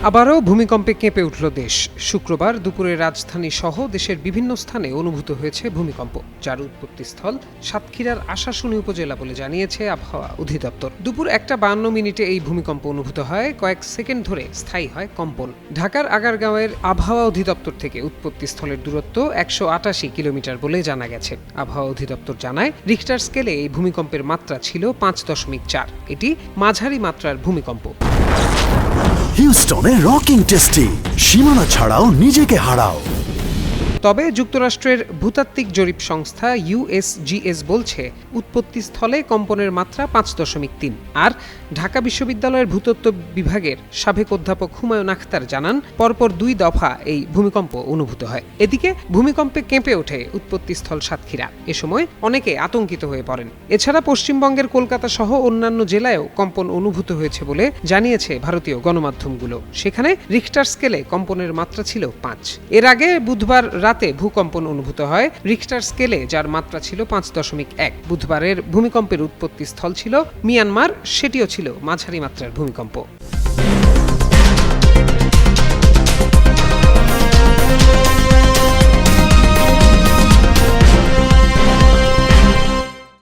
আবারও ভূমিকম্পে কেঁপে উঠল দেশ। শুক্রবার দুপুরে রাজধানী সহ দেশের বিভিন্ন স্থানে অনুভূত হয়েছে ভূমিকম্প, যার উৎপত্তিস্থল সাতক্ষীরার আশাশুনি উপজেলা বলে জানিয়েছে আবহাওয়া অধিদপ্তর। দুপুর 1:52 এই ভূমিকম্প অনুভূত হয়। কয়েক সেকেন্ড ধরে স্থায়ী হয় কম্পন। ঢাকার আগারগাঁওয়ের আবহাওয়া অধিদপ্তর থেকে উৎপত্তিস্থলের দূরত্ব 188 কিলোমিটার বলে জানা গেছে। আবহাওয়া অধিদপ্তর জানায়, রিখটার স্কেলে এই ভূমিকম্পের মাত্রা ছিল 5.4। এটি মাঝারি মাত্রার ভূমিকম্প। হিউস্টনে রকিং টেস্টি, সীমানা ছাড়াও নিজেকে হারাও। তবে যুক্তরাষ্ট্রের ভূতাত্ত্বিক জরিপ সংস্থা USGS বলছে, উৎপত্তিস্থলে কম্পনের মাত্রা 5.3। আর ঢাকা বিশ্ববিদ্যালয়ের ভূতত্ত্ব বিভাগের সাবেক অধ্যাপক হুমায়ুন আখতার জানান, পরপর 2 দফা এই ভূমিকম্প অনুভূত হয়। এদিকে ভূমিকম্পে কেঁপে ওঠে উৎপত্তিস্থল সাতক্ষীরা। এ সময় অনেকে আতঙ্কিত হয়ে পড়েন। এছাড়া পশ্চিমবঙ্গের কলকাতা সহ অন্যান্য জেলায়ও কম্পন অনুভূত হয়েছে বলে জানিয়েছে ভারতীয় গণমাধ্যমগুলো। সেখানে রিখটার স্কেলে কম্পনের মাত্রা ছিল 5। এর আগে বুধবার রাতে ভূকম্পন অনুভূত হয় রিখটার স্কেলে, যার মাত্রা ছিল 5.1। বুধবারের ভূমিকম্পের উৎপত্তিস্থল ছিল মিয়ানমার, সেটিও ছিল মাঝারি মাত্রার ভূমিকম্প।